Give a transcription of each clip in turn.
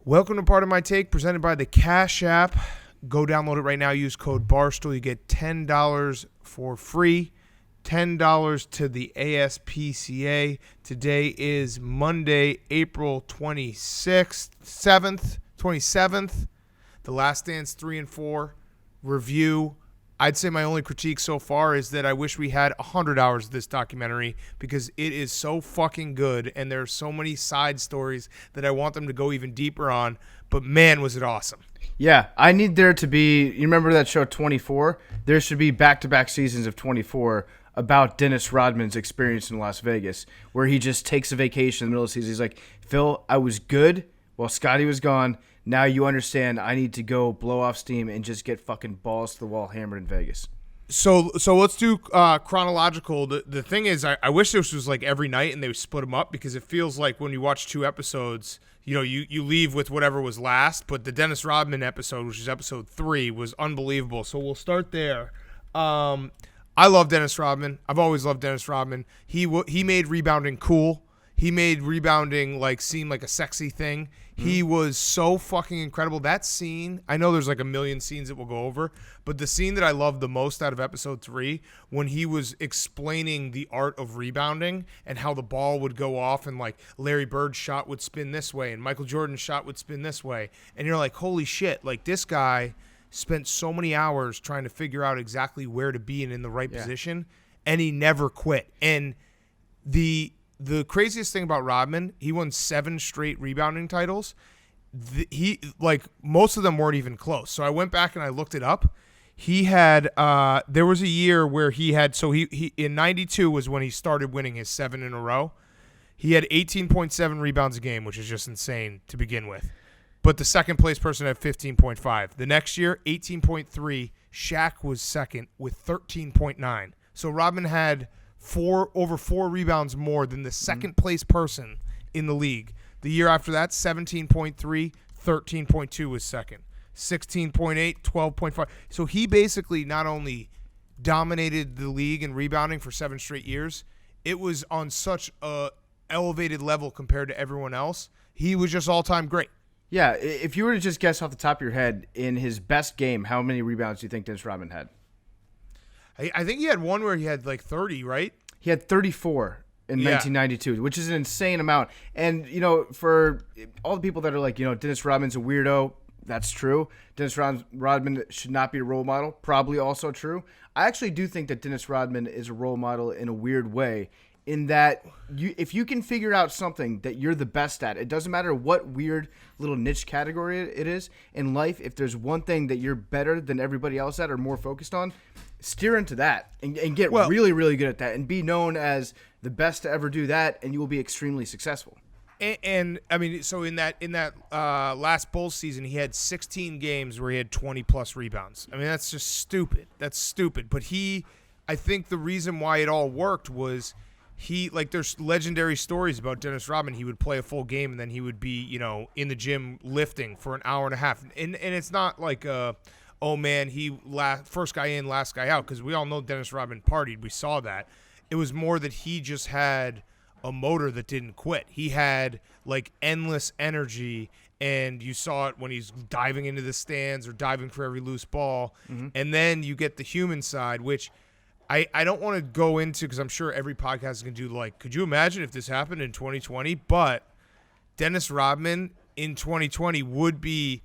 Welcome to Part of My Take, presented by the Cash App. Go download it right now. Use code Barstool. You get $10 for free. $10 to the ASPCA. Today is Monday, April 27th. The Last Dance 3 and 4 review. I'd say my only critique so far is that I wish we had 100 hours of this documentary because it is so fucking good and there are so many side stories that I want them to go even deeper on. But man, was it awesome. Yeah, I need there to be, you remember that show 24? There should be back-to-back seasons of 24 about Dennis Rodman's experience in Las Vegas, where he just takes a vacation in the middle of the season. He's like, Phil, I was good while Scotty was gone. Now you understand I need to go blow off steam and just get fucking balls to the wall hammered in Vegas. So let's do chronological. The thing is, I wish this was like every night and they would split them up because it feels like when you watch two episodes, you know, you leave with whatever was last. But the Dennis Rodman episode, which is episode 3, was unbelievable. So we'll start there. I love Dennis Rodman. I've always loved Dennis Rodman. He made rebounding cool. He made rebounding seem like a sexy thing. He was so fucking incredible. That scene, I know there's like a million scenes that we'll go over, but the scene that I loved the most out of episode 3, when he was explaining the art of rebounding and how the ball would go off and like Larry Bird's shot would spin this way and Michael Jordan's shot would spin this way. And you're like, holy shit, like this guy spent so many hours trying to figure out exactly where to be and in the right position, and he never quit. And the craziest thing about Rodman, he won 7 straight rebounding titles. Most of them weren't even close. So I went back and I looked it up. He had there was a year where he had, so he in 92 was when he started winning his 7 in a row. He had 18.7 rebounds a game, which is just insane to begin with. But the second place person had 15.5. The next year, 18.3. Shaq was second with 13.9. So Rodman had over 4 rebounds more than the second place person in the league. The year after that, 17.3, 13.2 was second. 16.8, 12.5. So he basically not only dominated the league in rebounding for 7 straight years, it was on such a elevated level compared to everyone else. He was just all-time great. Yeah, if you were to just guess off the top of your head, in his best game, how many rebounds do you think Dennis Rodman had? I think he had one where he had like 30, right? He had 34 in 1992, which is an insane amount. And, you know, for all the people that are like, you know, Dennis Rodman's a weirdo, that's true. Dennis Rodman should not be a role model, probably also true. I actually do think that Dennis Rodman is a role model in a weird way, in that if you can figure out something that you're the best at, it doesn't matter what weird little niche category it is in life, if there's one thing that you're better than everybody else at or more focused on, steer into that and get really, really good at that and be known as the best to ever do that, and you will be extremely successful. And I mean, so in that last Bulls season, he had 16 games where he had 20-plus rebounds. I mean, that's just stupid. That's stupid. But I think the reason why it all worked was there's legendary stories about Dennis Rodman. He would play a full game and then he would be, you know, in the gym lifting for an hour and a half. And it's not like oh man, first guy in, last guy out, because we all know Dennis Rodman partied. We saw that. It was more that he just had a motor that didn't quit. He had like endless energy, and you saw it when he's diving into the stands or diving for every loose ball. Mm-hmm. And then you get the human side, which I don't want to go into because I'm sure every podcast is going to do could you imagine if this happened in 2020? But Dennis Rodman in 2020 would be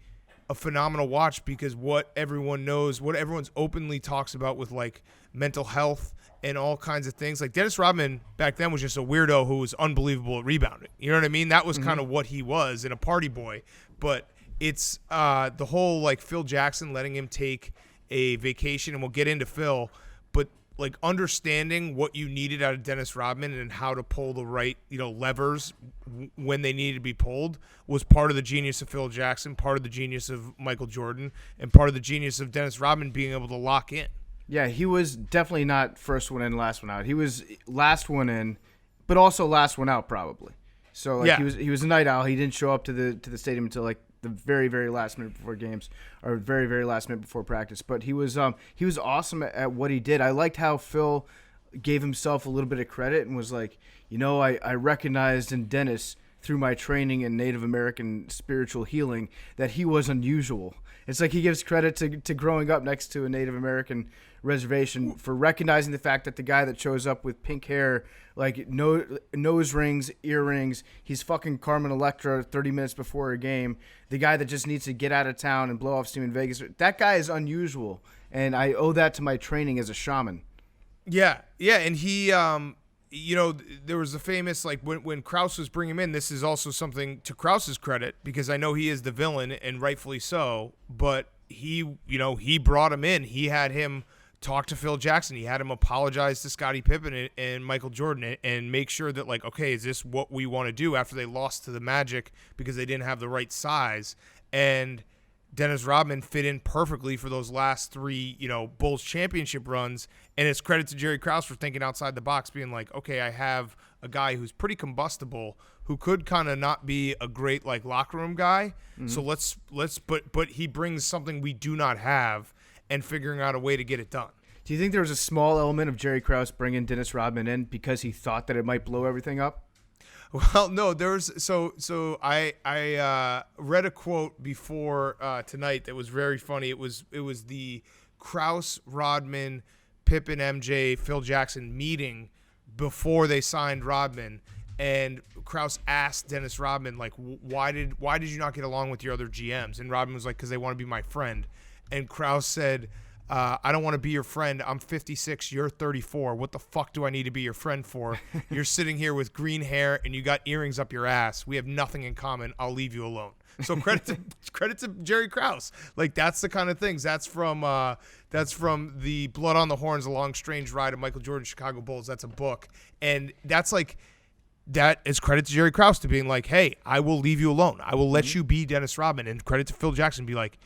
a phenomenal watch because what everyone knows, what everyone's openly talks about with like mental health and all kinds of things. Like Dennis Rodman back then was just a weirdo who was unbelievable at rebounding. You know what I mean? That was kind of what he was, and a party boy. But it's the whole like Phil Jackson letting him take a vacation, and we'll get into Phil, but like understanding what you needed out of Dennis Rodman and how to pull the right, you know, levers when they needed to be pulled was part of the genius of Phil Jackson, part of the genius of Michael Jordan, and part of the genius of Dennis Rodman being able to lock in. Yeah, he was definitely not first one in, last one out. He was last one in, but also last one out probably. So he was a night owl. He didn't show up to the stadium until like the very, very last minute before games, or very, very last minute before practice. But he was awesome at what he did. I liked how Phil gave himself a little bit of credit and was like, you know, I recognized in Dennis through my training in Native American spiritual healing that he was unusual. It's like he gives credit to growing up next to a Native American reservation for recognizing the fact that the guy that shows up with pink hair, like nose rings, earrings, he's fucking Carmen Electra 30 minutes before a game. The guy that just needs to get out of town and blow off steam in Vegas. That guy is unusual, and I owe that to my training as a shaman. Yeah, and he, there was the famous, like, when Krause was bringing him in, this is also something to Krause's credit, because I know he is the villain, and rightfully so, but he brought him in. He had him talk to Phil Jackson. He had him apologize to Scottie Pippen and Michael Jordan and make sure that, like, okay, is this what we want to do after they lost to the Magic because they didn't have the right size? And Dennis Rodman fit in perfectly for those last three, Bulls championship runs. And it's credit to Jerry Krause for thinking outside the box, being like, okay, I have a guy who's pretty combustible, who could kind of not be a great, like, locker room guy. Mm-hmm. So but he brings something we do not have, and figuring out a way to get it done. Do you think there was a small element of Jerry Krause bringing Dennis Rodman in because he thought that it might blow everything up? Well, no, there's so I read a quote before tonight that was very funny. It was the Krause, Rodman, Pippen, MJ, Phil Jackson meeting before they signed Rodman, and Krause asked Dennis Rodman, like, why did you not get along with your other GMs? And Rodman was like, because they want to be my friend. And Krause said, I don't want to be your friend. I'm 56. You're 34. What the fuck do I need to be your friend for? You're sitting here with green hair and you got earrings up your ass. We have nothing in common. I'll leave you alone. So credit to Jerry Krause. Like, that's the kind of things. That's from the Blood on the Horns: A Long Strange Ride of Michael Jordan's Chicago Bulls. That's a book, and that is credit to Jerry Krause to being like, hey, I will leave you alone. I will let you be Dennis Rodman. And credit to Phil Jackson, be like,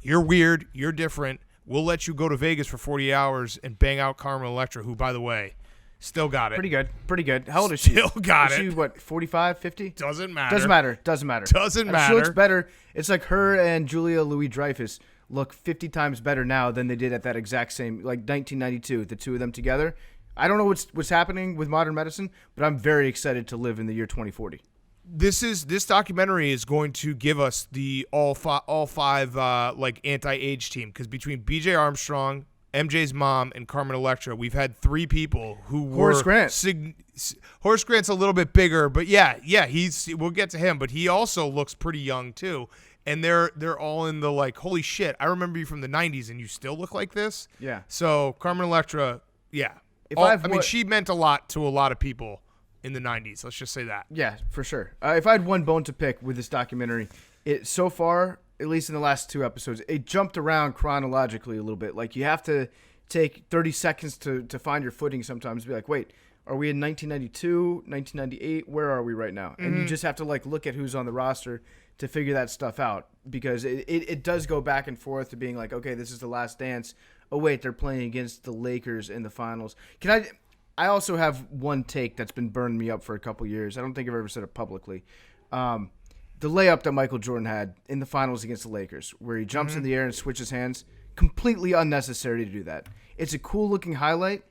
you're weird. You're different. We'll let you go to Vegas for 40 hours and bang out Carmen Electra, who, by the way, still got it. Pretty good. How old is she? Still got it. Is she, what, 45, 50? Doesn't matter. Doesn't matter. She looks better. It's like her and Julia Louis-Dreyfus look 50 times better now than they did at that exact same, like, 1992, the two of them together. I don't know what's happening with modern medicine, but I'm very excited to live in the year 2040. This documentary is going to give us the all five like anti-age team, because between B.J. Armstrong, MJ's mom, and Carmen Electra, we've had three people who were Horace Grant. Horace Grant's a little bit bigger, but yeah, we'll get to him, but he also looks pretty young too. And they're all in the, like, holy shit, I remember you from the 90s and you still look like this. Yeah. So Carmen Electra, yeah. She meant a lot to a lot of people in the 90s. Let's just say that. Yeah, for sure. If I had one bone to pick with this documentary, so far, at least in the last two episodes, it jumped around chronologically a little bit. Like, you have to take 30 seconds to find your footing sometimes. Be like, wait, are we in 1992, 1998? Where are we right now? Mm-hmm. And you just have to, like, look at who's on the roster to figure that stuff out, because it does go back and forth to being like, okay, this is the last dance. Oh, wait, they're playing against the Lakers in the finals. I also have one take that's been burning me up for a couple years. I don't think I've ever said it publicly. The layup that Michael Jordan had in the finals against the Lakers, where he jumps in the air and switches hands, completely unnecessary to do that. It's a cool-looking highlight.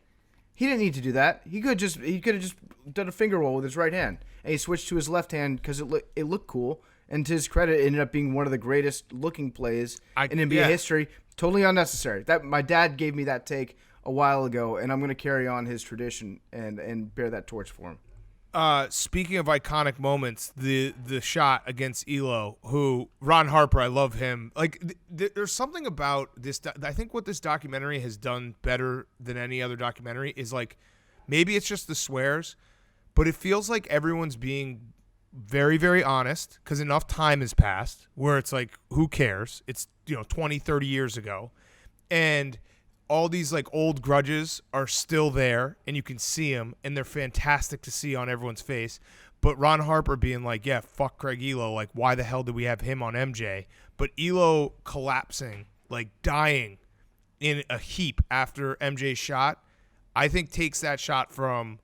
He didn't need to do that. He could have just done a finger roll with his right hand, and he switched to his left hand because it looked cool. And to his credit, it ended up being one of the greatest looking plays in NBA history. Totally unnecessary. That my dad gave me that take a while ago, and I'm going to carry on his tradition and bear that torch for him. Speaking of iconic moments, the shot against Elo, who Ron Harper, I love him. Like, there's something about this. I think what this documentary has done better than any other documentary is, like, maybe it's just the swears, but it feels like everyone's being very, very honest, because enough time has passed where it's like, who cares? It's 20, 30 years ago, and all these, like, old grudges are still there, and you can see them, and they're fantastic to see on everyone's face. But Ron Harper being like, yeah, fuck Craig Elo, like, why the hell did we have him on MJ? But Elo collapsing, like, dying in a heap after MJ's shot, I think takes that shot from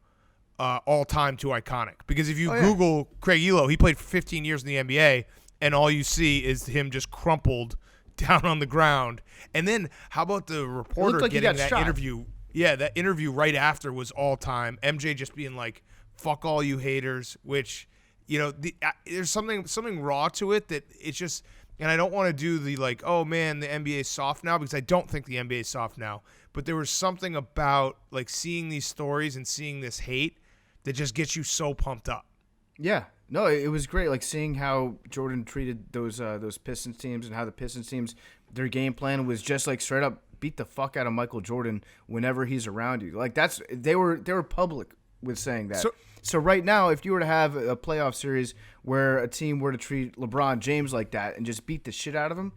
all time to iconic. Because if you Google Craig Elo, he played for 15 years in the NBA, and all you see is him just crumpled down on the ground. And then how about the reporter getting that interview? Yeah, that interview right after was all time. MJ just being like, fuck all you haters, which, there's something raw to it that it's just, and I don't want to do the like, oh man, the NBA is soft now, because I don't think the NBA is soft now. But there was something about like seeing these stories and seeing this hate that just gets you so pumped up. Yeah. No, it was great, like seeing how Jordan treated those Pistons teams, and how the Pistons teams, their game plan was just like straight up beat the fuck out of Michael Jordan whenever he's around you. Like they were public with saying that. So right now, if you were to have a playoff series where a team were to treat LeBron James like that and just beat the shit out of him,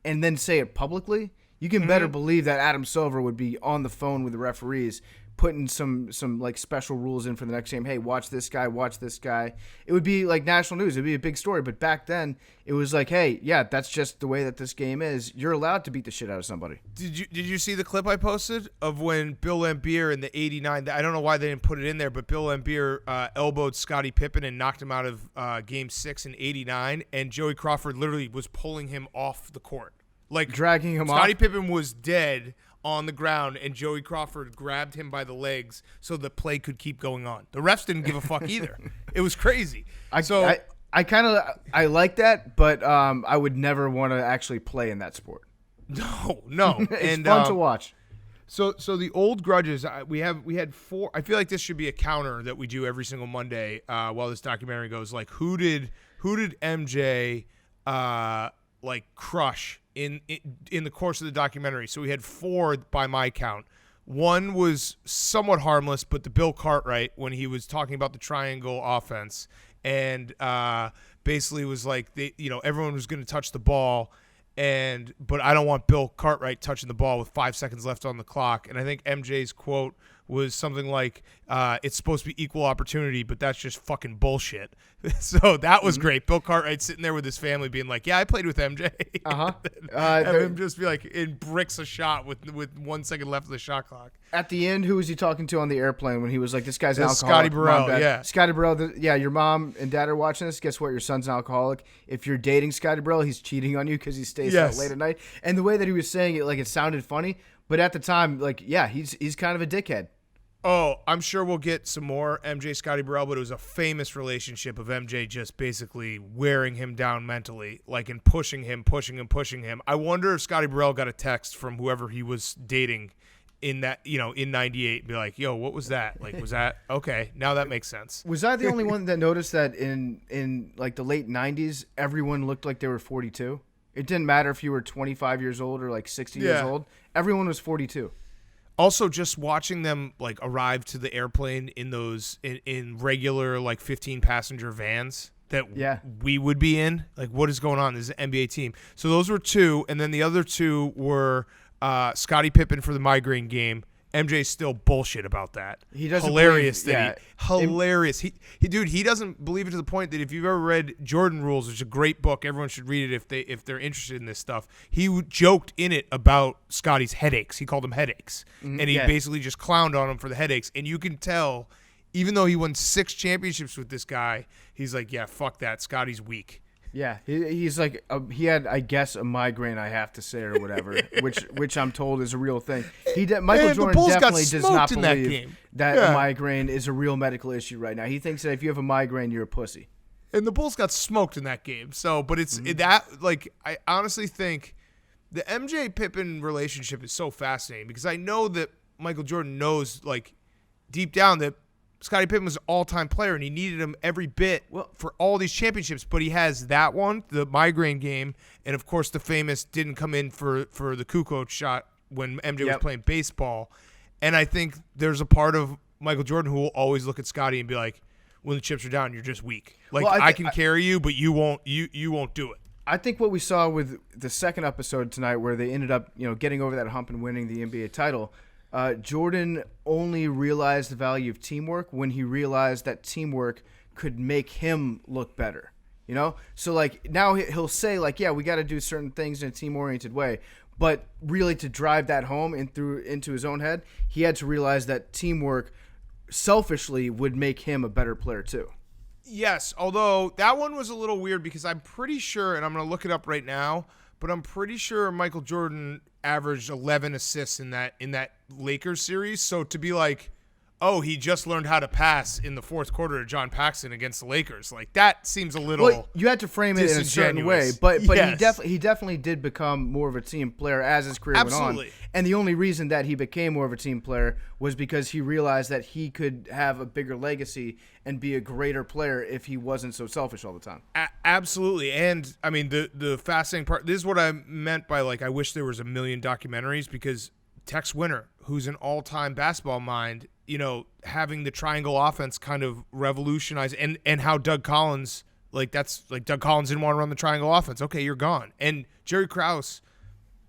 and then say it publicly, you can better believe that Adam Silver would be on the phone with the referees, putting some like special rules in for the next game. Hey, watch this guy, watch this guy. It would be like national news. It would be a big story. But back then, it was like, hey, yeah, that's just the way that this game is. You're allowed to beat the shit out of somebody. Did you see the clip I posted of when Bill Laimbeer in the '89? I don't know why they didn't put it in there, but Bill Laimbeer elbowed Scottie Pippen and knocked him out of Game 6 in '89, and Joey Crawford literally was pulling him off the court, like dragging him off. Scottie Pippen was dead on the ground, and Joey Crawford grabbed him by the legs so the play could keep going on. The refs didn't give a fuck either. It was crazy. I like that, but I would never want to actually play in that sport. No. It's fun to watch. So the old grudges, we had 4. I feel like this should be a counter that we do every single Monday while this documentary goes. Like, who did MJ like crush in the course of the documentary? So we had 4 by my count. One was somewhat harmless, but the Bill Cartwright, when he was talking about the triangle offense, and basically was like, everyone was going to touch the ball, but I don't want Bill Cartwright touching the ball with 5 seconds left on the clock. And I think MJ's quote was something like, it's supposed to be equal opportunity, but that's just fucking bullshit. So that was great. Bill Cartwright sitting there with his family being like, yeah, I played with MJ. Have him just be like, it bricks a shot with 1 second left of the shot clock. At the end, who was he talking to on the airplane when he was like, this guy's an alcoholic? Scotty Burrell, yeah. Scotty Burrell, yeah, your mom and dad are watching this. Guess what? Your son's an alcoholic. If you're dating Scotty Burrell, he's cheating on you because he stays out late at night. And the way that he was saying it, like, it sounded funny. But at the time, like, yeah, he's kind of a dickhead. Oh, I'm sure we'll get some more MJ Scotty Burrell, but it was a famous relationship of MJ just basically wearing him down mentally, like, and pushing him. I wonder if Scotty Burrell got a text from whoever he was dating in that, in '98, be like, yo, what was that? Like, was that okay? Now that makes sense. Was I the only one that noticed that in like the late '90s, everyone looked like they were 42? It didn't matter if you were 25 years old or like 60 years old. Everyone was 42. Also, just watching them like arrive to the airplane in those in regular like 15 passenger vans that we would be in. Like, what is going on? This is an NBA team. So those were 2, and then the other 2 were Scottie Pippen for the migraine game. MJ's still bullshit about that. He doesn't hilarious. Believe, hilarious. He doesn't believe it to the point that if you've ever read Jordan Rules, which is a great book, everyone should read it if they're interested in this stuff. He joked in it about Scotty's headaches. He called them headaches, and he basically just clowned on him for the headaches. And you can tell, even though he won 6 championships with this guy, he's like, yeah, fuck that. Scotty's weak. Yeah, he's like he had, I guess, a migraine, I have to say, or whatever, which I'm told is a real thing. Michael Jordan definitely does not believe that a migraine is a real medical issue right now. He thinks that if you have a migraine, you're a pussy. And the Bulls got smoked in that game. So, but it's that, like, I honestly think the MJ Pippen relationship is so fascinating because I know that Michael Jordan knows, like, deep down that Scottie Pippen was an all-time player, and he needed him every bit for all these championships. But he has that one, the migraine game, and, of course, the famous didn't come in for the Kukoc shot when MJ was playing baseball. And I think there's a part of Michael Jordan who will always look at Scottie and be like, when the chips are down, you're just weak. Like, I can carry you, but you won't do it. I think what we saw with the second episode tonight where they ended up getting over that hump and winning the NBA title, Jordan only realized the value of teamwork when he realized that teamwork could make him look better, So, like, now he'll say, like, yeah, we got to do certain things in a team-oriented way. But really to drive that home into his own head, he had to realize that teamwork selfishly would make him a better player too. Yes, although that one was a little weird because I'm pretty sure, and I'm going to look it up right now, but I'm pretty sure Michael Jordan averaged 11 assists in that Lakers series. So to be like, oh, he just learned how to pass in the fourth quarter to John Paxson against the Lakers. Like, that seems a little Well, you had to frame it in a certain way, but yes. he definitely did become more of a team player as his career Absolutely. went on. And the only reason that he became more of a team player was because he realized that he could have a bigger legacy and be a greater player if he wasn't so selfish all the time. Absolutely. And, I mean, the fascinating part, this is what I meant by, like, I wish there was a million documentaries, because Tex Winter, who's an all-time basketball mind, you know, having the triangle offense kind of revolutionize, and how Doug Collins, like, that's like Doug Collins didn't want to run the triangle offense. Okay, you're gone. And Jerry Krause,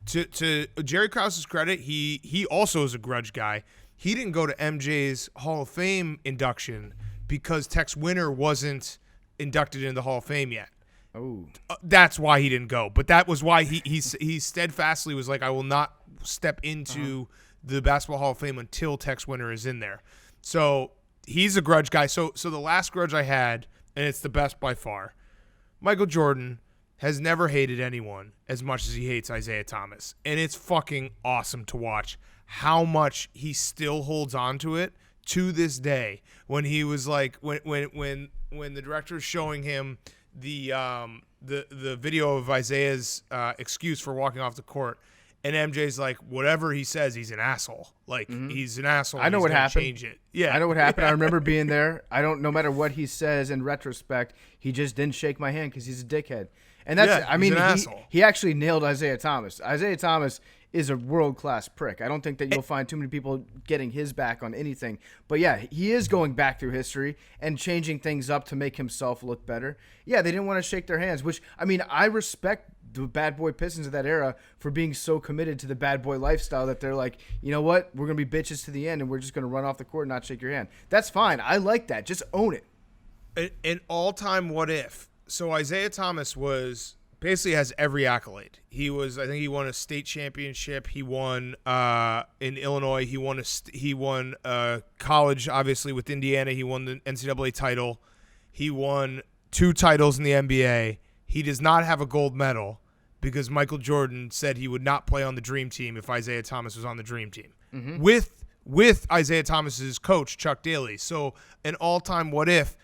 to Jerry Krause's credit, he also is a grudge guy. He didn't go to MJ's Hall of Fame induction because Tex Winter wasn't inducted into the Hall of Fame yet. Oh, that's why he didn't go. But that was why he steadfastly was like, I will not step into the Basketball Hall of Fame until Tex Winter is in there. So he's a grudge guy. So the last grudge I had, and it's the best by far, Michael Jordan has never hated anyone as much as he hates Isiah Thomas. And it's fucking awesome to watch how much he still holds on to it to this day. When he was like, when the director is showing him the video of Isaiah's excuse for walking off the court, and MJ's like, whatever he says, he's an asshole. Like, he's an asshole. I know what happened. Change it. Yeah, I know what happened. I remember being there. No matter what he says in retrospect, he just didn't shake my hand because he's a dickhead. And that's, I mean, he actually nailed Isiah Thomas. Isiah Thomas is a world-class prick. I don't think that you'll find too many people getting his back on anything. But yeah, he is going back through history and changing things up to make himself look better. Yeah, they didn't want to shake their hands, which, I mean, I respect the bad boy Pistons of that era for being so committed to the bad boy lifestyle that they're like, you know what, we're going to be bitches to the end and we're just going to run off the court and not shake your hand. That's fine. I like that. Just own it. An all-time what if. So Isiah Thomas basically has every accolade. I think he won a state championship. He won in Illinois. He won college, obviously, with Indiana. He won the NCAA title. He won 2 titles in the NBA. He does not have a gold medal because Michael Jordan said he would not play on the Dream Team if Isiah Thomas was on the Dream Team. Mm-hmm. With Isiah Thomas's coach, Chuck Daly. So an all-time what if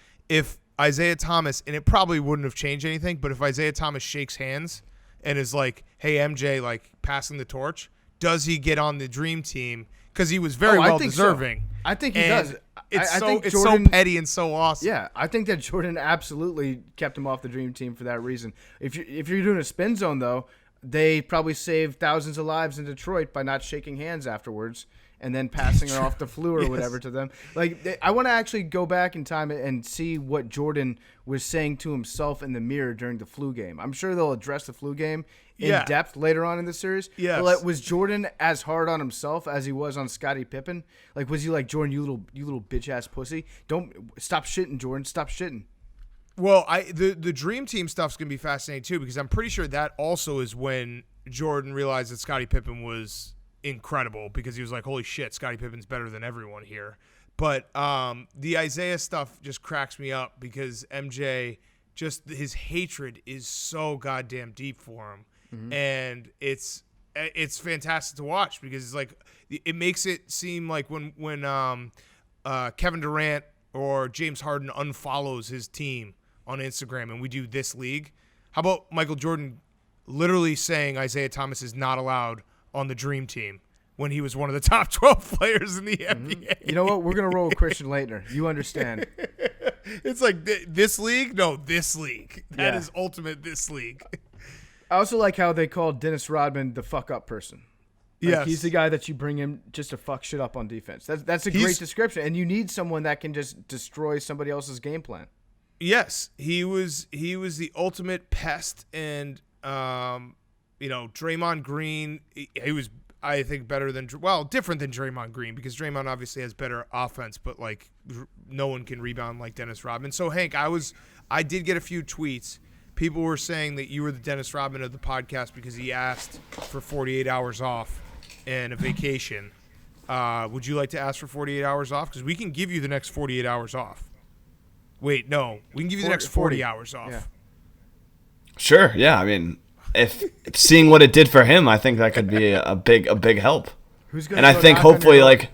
Isiah Thomas, and it probably wouldn't have changed anything, but if Isiah Thomas shakes hands and is like, hey, MJ, like, passing the torch, does he get on the Dream Team? Because he was very well deserving. So. I think he does. It's so petty and so awesome. Yeah, I think that Jordan absolutely kept him off the Dream Team for that reason. If you're doing a spin zone, though, they probably saved thousands of lives in Detroit by not shaking hands afterwards and then passing her off the flu or whatever to them. Like, I want to actually go back in time and see what Jordan was saying to himself in the mirror during the flu game. I'm sure they'll address the flu game in depth later on in the series. Yes. But was Jordan as hard on himself as he was on Scottie Pippen? Like, was he like, Jordan, you little bitch ass pussy? Don't stop shitting, Jordan. Stop shitting. Well, the Dream Team stuff's gonna be fascinating too, because I'm pretty sure that also is when Jordan realized that Scottie Pippen was incredible, because he was like, holy shit, Scottie Pippen's better than everyone here. But the Isiah stuff just cracks me up because MJ, just his hatred is so goddamn deep for him. Mm-hmm. And it's fantastic to watch, because it's like, it makes it seem like when Kevin Durant or James Harden unfollows his team on Instagram and we do this league, how about Michael Jordan literally saying Isiah Thomas is not allowed on the Dream Team when he was one of the top 12 players in the NBA. You know what? We're going to roll with Christian Laettner. You understand. It's like, this league? No, this league. That is ultimate this league. I also like how they called Dennis Rodman the fuck up person. Like, yes. He's the guy that you bring in just to fuck shit up on defense. That's a great description. And you need someone that can just destroy somebody else's game plan. Yes. He was the ultimate pest, and Draymond Green, he was, I think, different than Draymond Green, because Draymond obviously has better offense, but like no one can rebound like Dennis Rodman. So Hank, I did get a few tweets. People were saying that you were the Dennis Rodman of the podcast because he asked for 48 hours off and a vacation. Would you like to ask for 48 hours off? Because we can give you the next 48 hours off. Wait, no, we can give you the next 40 hours off. Yeah. Sure. Yeah. I mean, if seeing what it did for him, I think that could be a big help. Who's gonna and I think hopefully, like,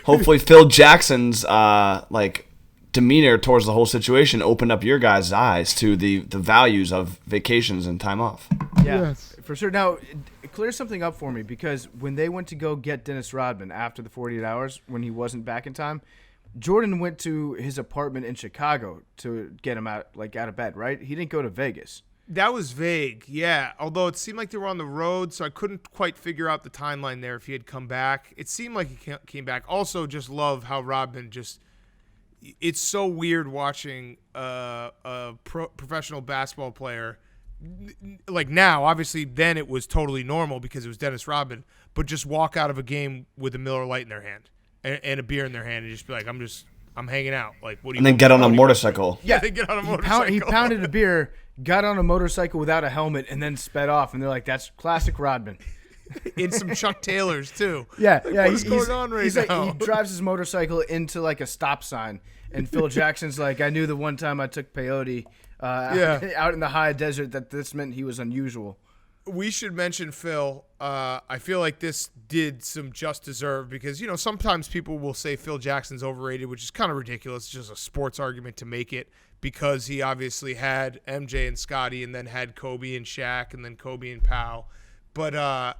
hopefully Phil Jackson's demeanor towards the whole situation opened up your guys' eyes to the values of vacations and time off. Yeah, Yes. for sure. Now, clear something up for me, because when they went to go get Dennis Rodman after the 48 hours, when he wasn't back in time, Jordan went to his apartment in Chicago to get him out of bed, right? He didn't go to Vegas. That was vague, yeah. Although it seemed like they were on the road, so I couldn't quite figure out the timeline there if he had come back. It seemed like he came back. Also, just love how Rodman just – it's so weird watching a professional basketball player – like now, obviously, then it was totally normal because it was Dennis Rodman, but just walk out of a game with a Miller Lite in their hand and a beer in their hand and just be like, I'm hanging out. Like, what do you? And then get on a motorcycle. Yeah, they get on a motorcycle. He pounded a beer, got on a motorcycle without a helmet, and then sped off. And they're like, "That's classic Rodman." In some Chuck Taylors too. Yeah. What is going on right now? He drives his motorcycle into like a stop sign, and Phil Jackson's like, "I knew the one time I took peyote out in the high desert that this meant he was unusual." We should mention Phil. I feel like this did some just deserve because, sometimes people will say Phil Jackson's overrated, which is kind of ridiculous. It's just a sports argument to make it because he obviously had MJ and Scotty and then had Kobe and Shaq and then Kobe and Powell. But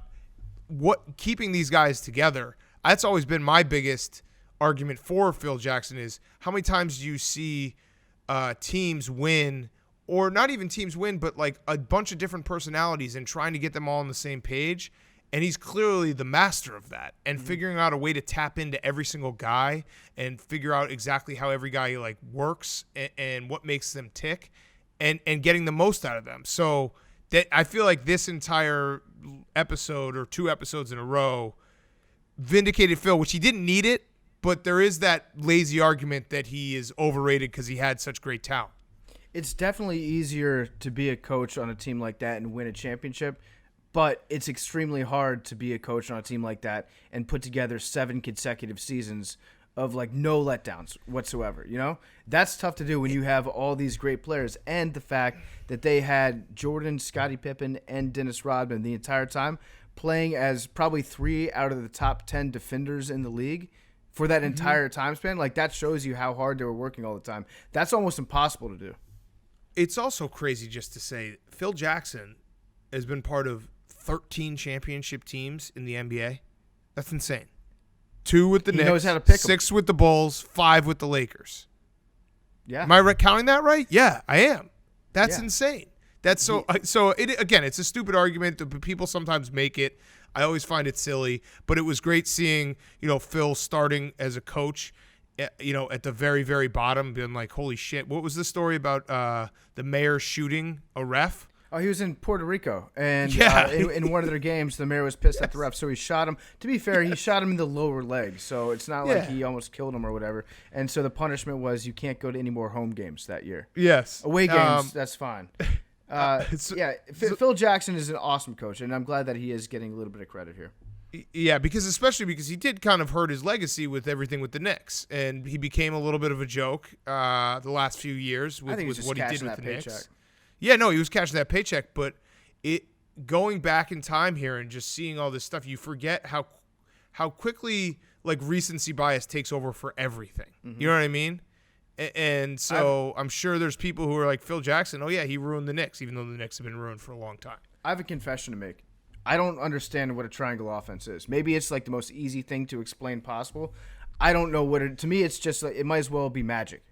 keeping these guys together, that's always been my biggest argument for Phil Jackson is how many times do you see teams win, or not even teams win, but like a bunch of different personalities and trying to get them all on the same page. And he's clearly the master of that and figuring out a way to tap into every single guy and figure out exactly how every guy like works and what makes them tick and getting the most out of them. So that I feel like this entire episode or 2 episodes in a row vindicated Phil, which he didn't need it, but there is that lazy argument that he is overrated because he had such great talent. It's definitely easier to be a coach on a team like that and win a championship, but it's extremely hard to be a coach on a team like that and put together 7 consecutive seasons of like no letdowns whatsoever. That's tough to do when you have all these great players, and the fact that they had Jordan, Scottie Pippen, and Dennis Rodman the entire time playing as probably 3 out of the top 10 defenders in the league for that entire time span. Like, that shows you how hard they were working all the time. That's almost impossible to do. It's also crazy just to say Phil Jackson has been part of 13 championship teams in the NBA. That's insane. 2 with the Knicks, knows how to pick 'em. 6 with the Bulls, 5 with the Lakers. Yeah. Am I counting that right? Yeah, I am. That's Yeah. insane. That's so. Again, it's a stupid argument, but people sometimes make it. I always find it silly, but it was great seeing Phil starting as a coach. At the very, very bottom, being like, holy shit, what was the story about the mayor shooting a ref? Oh, he was in Puerto Rico, and Yeah. in one of their games, the mayor was pissed at the ref, so he shot him. To be fair, he shot him in the lower leg, so it's not like he almost killed him or whatever. And so the punishment was you can't go to any more home games that year. Yes. Away games, that's fine. Phil Jackson is an awesome coach, and I'm glad that he is getting a little bit of credit here. Yeah, especially because he did kind of hurt his legacy with everything with the Knicks, and he became a little bit of a joke the last few years with what he did with the Knicks. Yeah, no, he was cashing that paycheck, but going back in time here and just seeing all this stuff, you forget how quickly like recency bias takes over for everything. Mm-hmm. You know what I mean? And so I'm sure there's people who are like Phil Jackson. Oh yeah, he ruined the Knicks, even though the Knicks have been ruined for a long time. I have a confession to make. I don't understand what a triangle offense is. Maybe it's like the most easy thing to explain possible. I don't know what it. To me, it's just like it might as well be magic.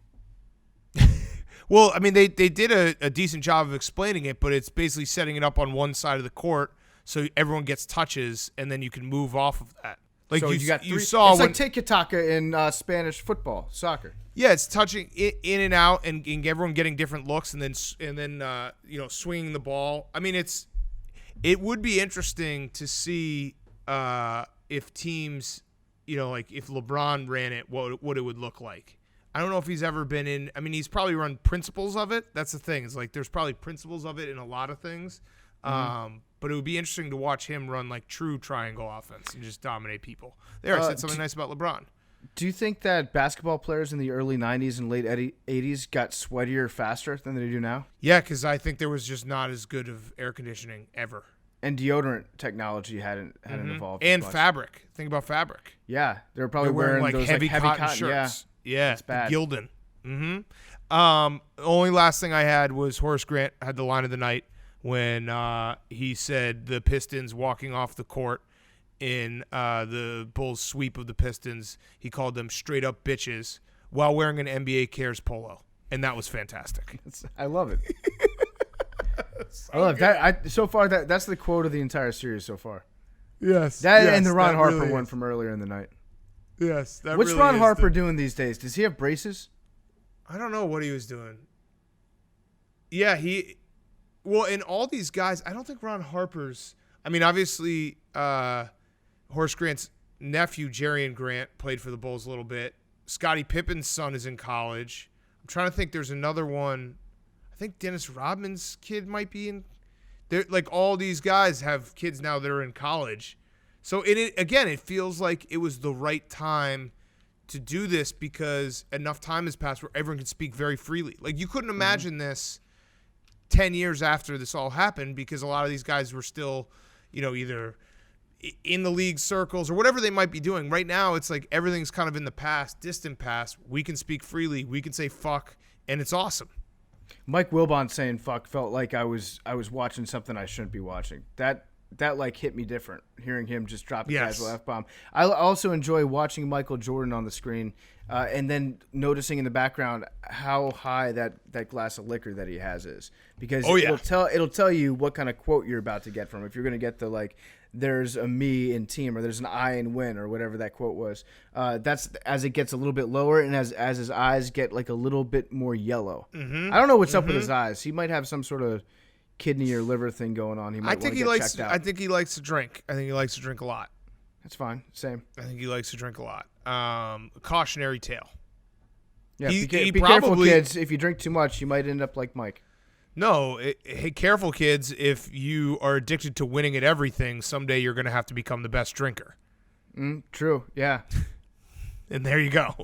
Well, I mean, they did a decent job of explaining it, but it's basically setting it up on one side of the court so everyone gets touches, and then you can move off of that. Like so you got 3, saw it's when, like tiki-taka in Spanish football, soccer. Yeah, it's touching in and out, and everyone getting different looks, and then swinging the ball. I mean, it would be interesting to see if teams, like if LeBron ran it, what it would look like. I don't know if he's ever been in. I mean, he's probably run principles of it. That's the thing. It's like there's probably principles of it in a lot of things. But it would be interesting to watch him run like true triangle offense and just dominate people. There, I said something nice about LeBron. Do you think that basketball players in the early 90s and late 80s got sweatier faster than they do now? Yeah, because I think there was just not as good of air conditioning ever. And deodorant technology hadn't evolved. And as much. fabric. Think about fabric. Yeah, they were probably They're wearing wearing those heavy like heavy cotton shirts. Yeah, That's bad. Gildan. Only last thing I had was Horace Grant had the line of the night when he said the Pistons walking off the court in the Bulls sweep of the Pistons. He called them straight up bitches while wearing an NBA Cares polo, and that was fantastic. I love it. I love that. So far, that's the quote of the entire series so far. Yes, And the Ron Harper really one is. from earlier in the night. Yes, that What's really Ron is Harper doing these days? Does he have braces? I don't know what he was doing. Yeah, and all these guys, I don't think Ron Harper's, I mean, obviously, Horace Grant's nephew, Jerian Grant, played for the Bulls a little bit. Scottie Pippen's son is in college. I'm trying to think, there's another one. I think Dennis Rodman's kid might be in. They're, like, all these guys have kids now that are in college. So, it feels like it was the right time to do this because enough time has passed where everyone can speak very freely. Like, you couldn't imagine this 10 years after this all happened because a lot of these guys were still, either in the league circles or whatever they might be doing. Right now, it's like everything's kind of in the past, distant past. We can speak freely. We can say fuck, and it's awesome. Mike Wilbon saying fuck felt like I was watching something I shouldn't be watching. That like hit me different, hearing him just drop a casual F-bomb. I also enjoy watching Michael Jordan on the screen and then noticing in the background how high that glass of liquor that he has is. Because it'll tell you what kind of quote you're about to get from. If you're going to get the, like, there's a me in team or there's an I in win or whatever that quote was. That's as it gets a little bit lower and as his eyes get like a little bit more yellow. Mm-hmm. I don't know what's up with his eyes. He might have some sort of kidney or liver thing going on. He might want to get checked out. I think he likes to drink. I think he likes to drink a lot. That's fine. Same. I think he likes to drink a lot. Cautionary tale. Yeah, be careful, kids. If you drink too much, you might end up like Mike. No, hey, careful, kids. If you are addicted to winning at everything, someday you're going to have to become the best drinker. True, yeah. And there you go.